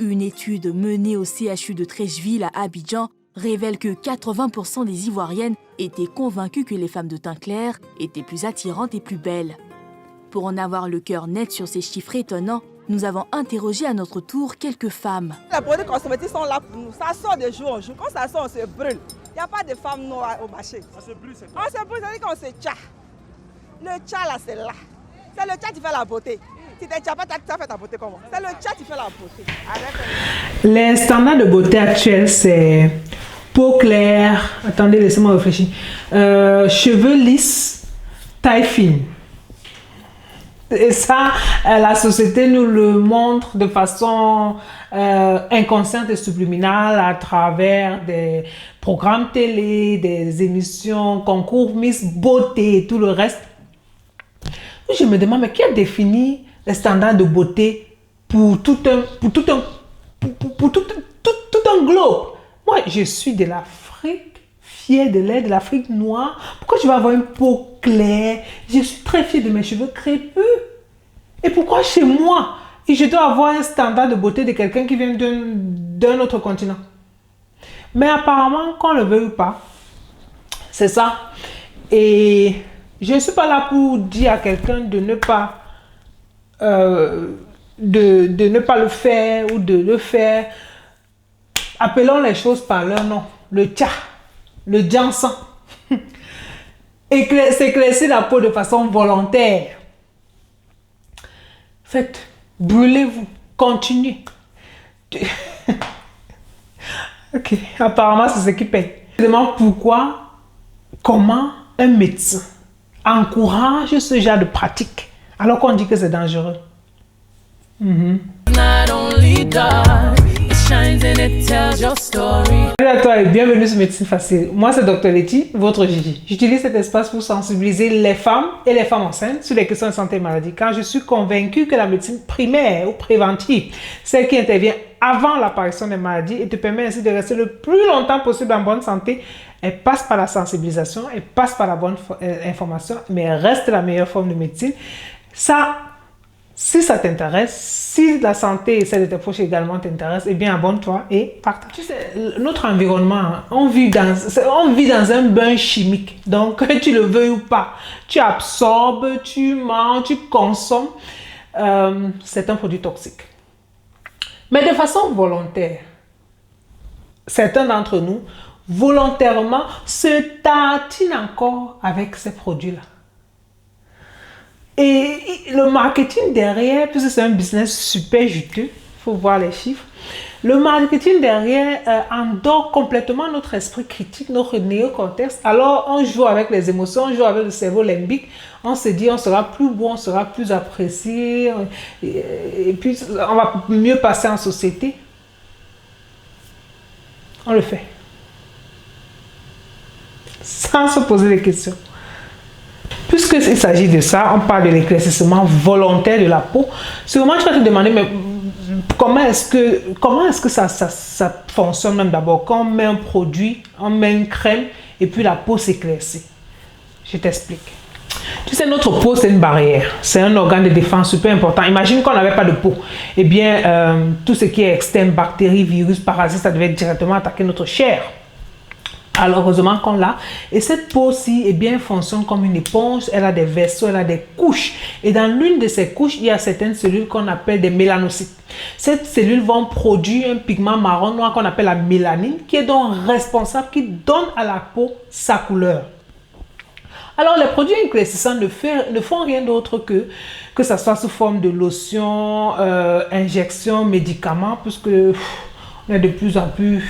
Une étude menée au CHU de Treichville à Abidjan révèle que 80% des Ivoiriennes étaient convaincues que les femmes de teint clair étaient plus attirantes et plus belles. Pour en avoir le cœur net sur ces chiffres étonnants, nous avons interrogé à notre tour quelques femmes. Les produits cosmétiques sont là pour nous. Ça sort de jour en jour. Quand ça sort, on se brûle. Il n'y a pas de femmes noires au marché. On se brûle, c'est quoi? On se brûle, ça veut dire qu'on se tcha. Le tcha, là, c'est là. C'est le tcha qui fait la beauté. Si tu ne tcha pas, tu as fait ta beauté comment? C'est le tcha qui fait la beauté. Les standards de beauté actuels, c'est peau claire. Attendez, laissez-moi réfléchir. Cheveux lisses, taille fine. Et ça, la société nous le montre de façon inconsciente et subliminale à travers des programmes télé, des émissions, concours Miss Beauté et tout le reste. Je me demande, mais qui a défini les standards de beauté pour tout un globe? Moi, je suis de l'Afrique, fière de l'air de l'Afrique noire. Pourquoi je vais avoir une peau claire? Je suis très fière de mes cheveux crépus. Et pourquoi chez moi, je dois avoir un standard de beauté de quelqu'un qui vient d'un autre continent? Mais apparemment, qu'on le veuille ou pas, c'est ça. Et je ne suis pas là pour dire à quelqu'un de ne pas de ne pas le faire ou de le faire. Appelons les choses par leur nom. Le tcha, le djansan. S'éclaircir la peau de façon volontaire. Faites, brûlez-vous, continuez. Ok, apparemment c'est ce qui paye. Je me demande pourquoi, comment un médecin encourage ce genre de pratique alors qu'on dit que c'est dangereux. Salut à toi et bienvenue sur Médecine Facile. Moi c'est Dr Letty, votre Gigi. J'utilise cet espace pour sensibiliser les femmes et les femmes enceintes sur les questions de santé et maladie, car je suis convaincue que la médecine primaire ou préventive, celle qui intervient avant l'apparition des maladies et te permet ainsi de rester le plus longtemps possible en bonne santé, elle passe par la sensibilisation, elle passe par la bonne information, mais elle reste la meilleure forme de médecine. Ça, si ça t'intéresse, si la santé et celle de tes proches également t'intéressent, eh bien abonne-toi et partage. Tu sais, notre environnement, on vit dans un bain chimique. Donc, que tu le veuilles ou pas, tu absorbes, tu manges, tu consommes. C'est un produit toxique. Mais de façon volontaire, certains d'entre nous, volontairement, se tatinent encore avec ces produits-là. Et le marketing derrière, puisque c'est un business super juteux, il faut voir les chiffres, le marketing derrière endort complètement notre esprit critique, notre néocortex. Alors on joue avec les émotions, on joue avec le cerveau limbique, on se dit on sera plus beau, on sera plus apprécié, et puis on va mieux passer en société. On le fait. Sans se poser des questions. Puisqu'il s'agit de ça, on parle de l'éclaircissement volontaire de la peau. Sûrement, tu vas te demander, mais comment est-ce que ça fonctionne même d'abord? Quand on met un produit, on met une crème et puis la peau s'éclaircit. Je t'explique. Tu sais, notre peau, c'est une barrière. C'est un organe de défense super important. Imagine qu'on n'avait pas de peau. Eh bien, tout ce qui est externe, bactéries, virus, parasites, ça devait directement attaquer notre chair. Alors, heureusement qu'on l'a. Et cette peau-ci, eh bien, fonctionne comme une éponge. Elle a des vaisseaux, elle a des couches. Et dans l'une de ces couches, il y a certaines cellules qu'on appelle des mélanocytes. Ces cellules vont produire un pigment marron noir qu'on appelle la mélanine, qui est donc responsable, qui donne à la peau sa couleur. Alors, les produits éclaircissants ne font rien d'autre que ça soit sous forme de lotion, injection, médicaments, puisque on est de plus en plus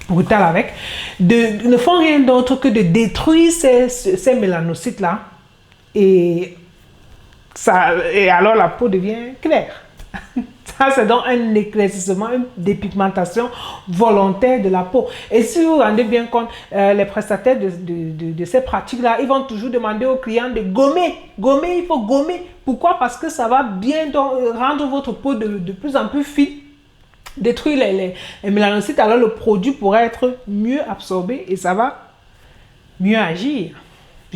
brutal avec, ne font rien d'autre que de détruire ces mélanocytes-là et alors la peau devient claire. Ça, c'est donc un éclaircissement, une dépigmentation volontaire de la peau. Et si vous vous rendez bien compte, les prestataires de ces pratiques-là, ils vont toujours demander aux clients de gommer. Gommer, il faut gommer. Pourquoi? Parce que ça va bien rendre votre peau de plus en plus fine, détruire les mélanocytes, alors le produit pourrait être mieux absorbé et ça va mieux agir.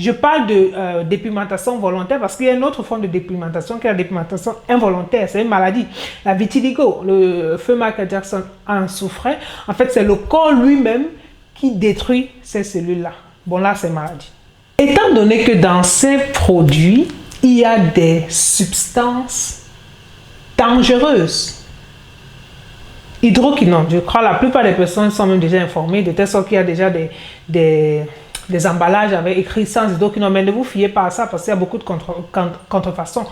Je parle de dépigmentation volontaire parce qu'il y a une autre forme de dépigmentation qui est la dépigmentation involontaire. C'est une maladie. La vitiligo, le feu Michael Jackson en souffrait. En fait, c'est le corps lui-même qui détruit ces cellules-là. Bon, là, c'est maladie. Étant donné que dans ces produits, il y a des substances dangereuses. Hydroquinone, je crois que la plupart des personnes sont même déjà informées, de telle sorte qu'il y a déjà des emballages avec écrit sans hydroquinone. Mais ne vous fiez pas à ça parce qu'il y a beaucoup de contrefaçons.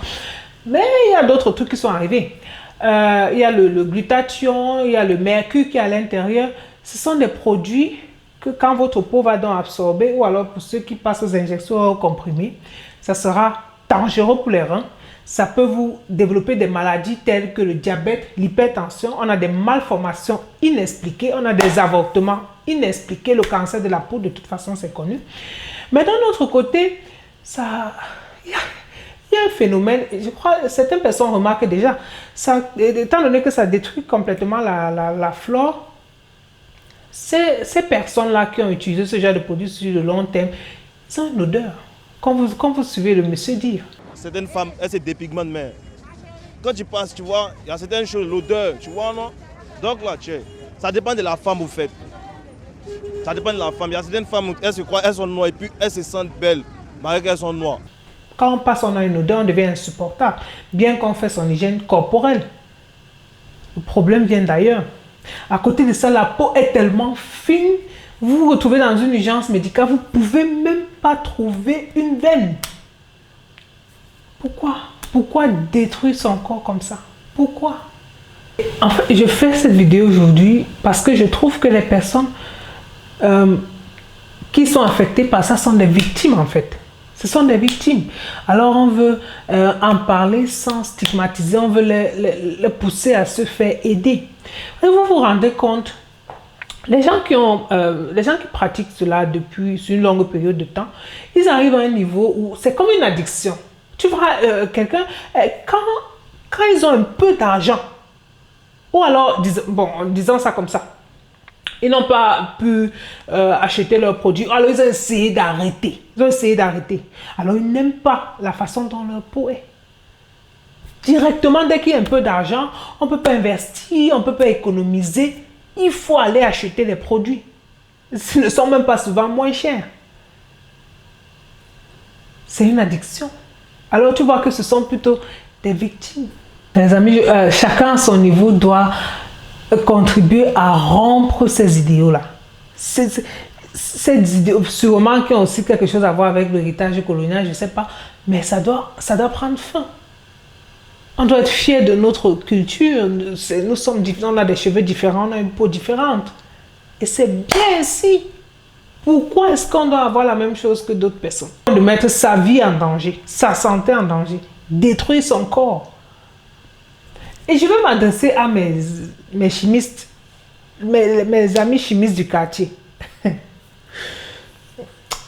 Mais il y a d'autres trucs qui sont arrivés. Il y a le glutathion, il y a le mercure qui est à l'intérieur. Ce sont des produits que quand votre peau va donc absorber, ou alors pour ceux qui passent aux injections comprimées, ça sera dangereux pour les reins. Ça peut vous développer des maladies telles que le diabète, l'hypertension. On a des malformations inexpliquées, on a des avortements inexpliqués. Le cancer de la peau, de toute façon, c'est connu. Mais d'un autre côté, il y a un phénomène, je crois que certaines personnes remarquent déjà, étant donné que ça détruit complètement la flore, ces personnes-là qui ont utilisé ce genre de produit sur le long terme, ils ont une odeur. Quand vous suivez le monsieur dire. Certaines femmes, elles se dépigmentent, mais quand tu passes, tu vois, il y a certaines choses, l'odeur, tu vois, non? Donc là, ça dépend de la femme, vous faites. Ça dépend de la femme. Il y a certaines femmes, elles se croient, elles sont noires et puis elles se sentent belles, malgré qu'elles sont noires. Quand on passe, on a une odeur, on devient insupportable, bien qu'on fait son hygiène corporelle. Le problème vient d'ailleurs. À côté de ça, la peau est tellement fine, vous vous retrouvez dans une urgence médicale, vous ne pouvez même pas trouver une veine. Pourquoi détruire son corps comme ça? Pourquoi? En fait, je fais cette vidéo aujourd'hui parce que je trouve que les personnes qui sont affectées par ça sont des victimes en fait. Ce sont des victimes. Alors on veut en parler sans stigmatiser, on veut les pousser à se faire aider. Et vous vous rendez compte, les gens qui pratiquent cela depuis une longue période de temps, ils arrivent à un niveau où c'est comme une addiction. Tu vois, quelqu'un, quand ils ont un peu d'argent, ou alors, disons ça comme ça, ils n'ont pas pu acheter leurs produits, alors ils ont essayé d'arrêter. Alors ils n'aiment pas la façon dont leur peau est. Directement, dès qu'il y a un peu d'argent, on ne peut pas investir, on ne peut pas économiser. Il faut aller acheter les produits. Ils ne sont même pas souvent moins chers. C'est une addiction. Alors tu vois que ce sont plutôt des victimes. Les amis, chacun à son niveau doit contribuer à rompre ces idéaux-là. Ces idéaux, sûrement qui ont aussi quelque chose à voir avec l'héritage colonial, je ne sais pas, mais ça doit prendre fin. On doit être fier de notre culture. Nous sommes différents, on a des cheveux différents, on a une peau différente. Et c'est bien ainsi. Pourquoi est-ce qu'on doit avoir la même chose que d'autres personnes? De mettre sa vie en danger, sa santé en danger, détruire son corps. Et je vais m'adresser à mes chimistes, mes amis chimistes du quartier.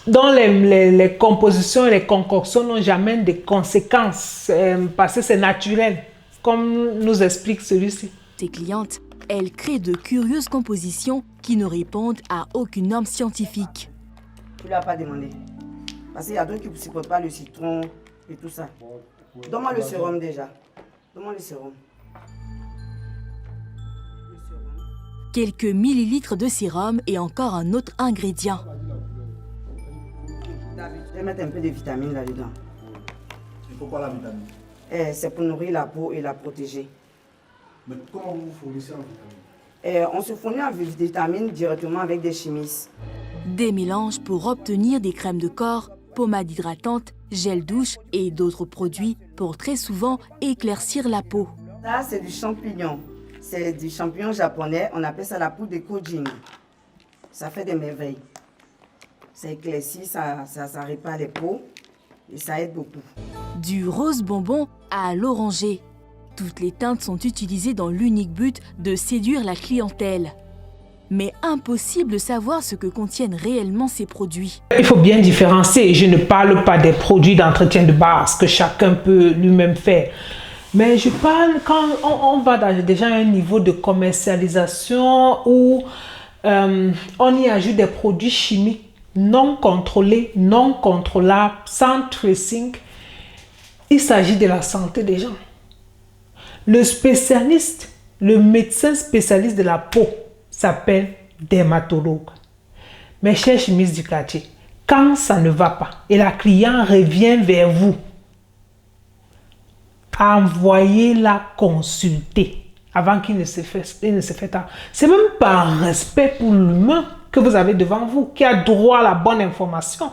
Dont les compositions et les concoctions n'ont jamais de conséquences parce que c'est naturel, comme nous explique celui-ci. Ses clientes, elles créent de curieuses compositions qui ne répondent à aucune norme scientifique. Tu ne lui as pas demandé. Parce qu'il y a d'autres qui ne supportent pas le citron et tout ça. Donne-moi le sérum déjà. Donne-moi le sérum. Quelques millilitres de sérum et encore un autre ingrédient. Je vais mettre un peu de vitamine là-dedans. Et pourquoi la vitamine? C'est pour nourrir la peau et la protéger. Mais comment vous vous fournissez en vitamine? On se fournit en vitamine directement avec des chimistes. Des mélanges pour obtenir des crèmes de corps, pommades hydratantes, gel douche et d'autres produits pour très souvent éclaircir la peau. Ça, c'est du champignon. C'est du champignon japonais. On appelle ça la poudre de kojin. Ça fait des merveilles. Ça éclaircit, ça répare les peaux et ça aide beaucoup. Du rose bonbon à l'oranger. Toutes les teintes sont utilisées dans l'unique but de séduire la clientèle. Mais impossible de savoir ce que contiennent réellement ces produits. Il faut bien différencier. Je ne parle pas des produits d'entretien de base que chacun peut lui-même faire. Mais je parle quand on va déjà à un niveau de commercialisation où on y ajoute des produits chimiques non contrôlé, non contrôlable, sans tracing, il s'agit de la santé des gens. Le spécialiste, le médecin spécialiste de la peau s'appelle dermatologue. Mes chers chimistes du quartier, quand ça ne va pas et la cliente revient vers vous, envoyez-la consulter avant qu'il ne se fait tard. C'est même par respect pour l'humain que vous avez devant vous, qui a droit à la bonne information.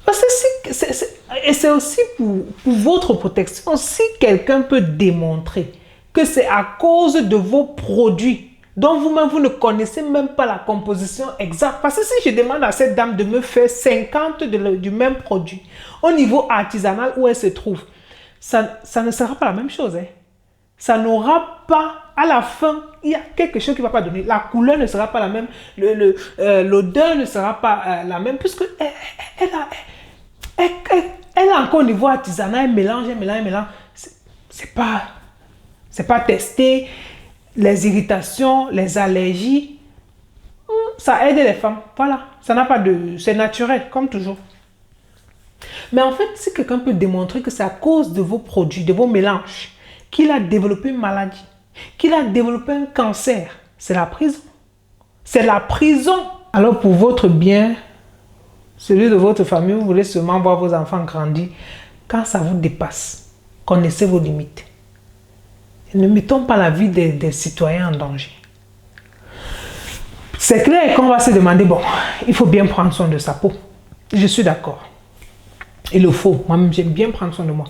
Parce que c'est aussi pour votre protection. Si quelqu'un peut démontrer que c'est à cause de vos produits dont vous-même vous ne connaissez même pas la composition exacte. Parce que si je demande à cette dame de me faire 50 du même produit au niveau artisanal où elle se trouve, ça ne sera pas la même chose. Hein. Ça n'aura pas, à la fin, il y a quelque chose qui ne va pas donner. La couleur ne sera pas la même, l'odeur ne sera pas la même, puisque elle a encore au niveau artisanal, elle mélange. C'est pas testé. Les irritations, les allergies, ça aide les femmes. Voilà, ça n'a pas de... C'est naturel, comme toujours. Mais en fait, si quelqu'un peut démontrer que c'est à cause de vos produits, de vos mélanges, qu'il a développé une maladie, qu'il a développé un cancer, c'est la prison. C'est la prison. Alors pour votre bien, celui de votre famille, vous voulez seulement voir vos enfants grandir. Quand ça vous dépasse, connaissez vos limites. Ne mettons pas la vie des citoyens en danger. C'est clair qu'on va se demander, bon, il faut bien prendre soin de sa peau. Je suis d'accord. Il le faut. Moi-même, j'aime bien prendre soin de moi.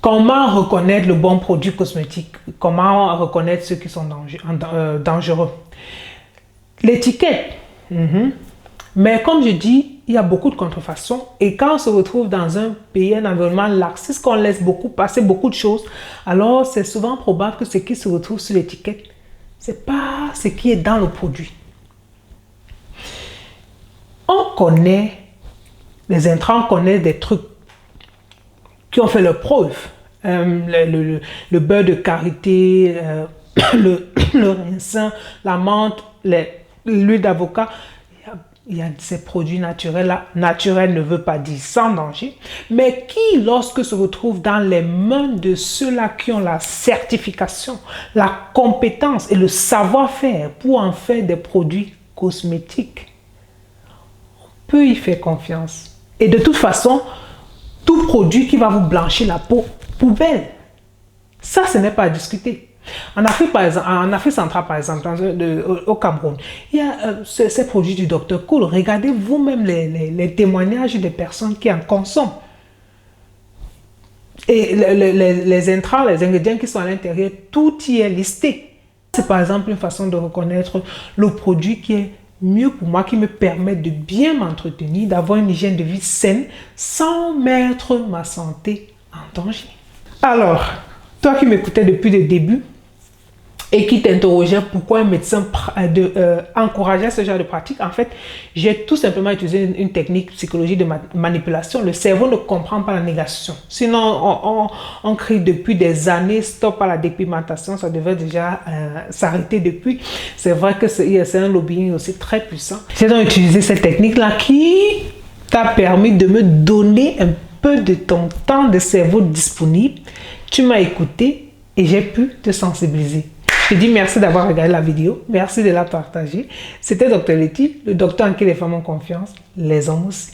Comment reconnaître le bon produit cosmétique? Comment reconnaître ceux qui sont dangereux? L'étiquette. Mais comme je dis, il y a beaucoup de contrefaçons. Et quand on se retrouve dans un pays, un environnement laxiste, qu'on laisse passer beaucoup de choses, alors c'est souvent probable que ce qui se retrouve sur l'étiquette, ce n'est pas ce qui est dans le produit. On connaît les intrants, on connaît des trucs qui ont fait leur preuve. Le beurre de karité, le raisin, la menthe, l'huile d'avocat. Il y a ces produits naturels là. Naturel ne veut pas dire sans danger, mais qui, lorsque se retrouve dans les mains de ceux-là qui ont la certification, la compétence et le savoir-faire pour en faire des produits cosmétiques, on peut y faire confiance. Et de toute façon, tout produit qui va vous blanchir la peau, poubelle. Ça, ce n'est pas à discuter. En Afrique, par exemple, en Afrique centrale, par exemple, au Cameroun, il y a ces produits du Dr Cool. Regardez vous-même les témoignages des personnes qui en consomment. Et les intrants, les ingrédients qui sont à l'intérieur, tout y est listé. C'est par exemple une façon de reconnaître le produit qui est mieux pour moi, qui me permet de bien m'entretenir, d'avoir une hygiène de vie saine, sans mettre ma santé en danger. Alors, toi qui m'écoutais depuis le début et qui t'interrogeais pourquoi un médecin encourageait ce genre de pratique, en fait, j'ai tout simplement utilisé une technique psychologique de manipulation. Le cerveau ne comprend pas la négation. Sinon, on crie depuis des années stop à la dépigmentation, ça devait déjà s'arrêter depuis. C'est vrai que c'est un lobbying aussi très puissant. J'ai donc utilisé cette technique-là qui t'a permis de me donner un peu de ton temps de cerveau disponible. Tu m'as écouté et j'ai pu te sensibiliser. Je te dis merci d'avoir regardé la vidéo. Merci de la partager. C'était Dr Letty, le docteur en qui les femmes ont confiance, les hommes aussi.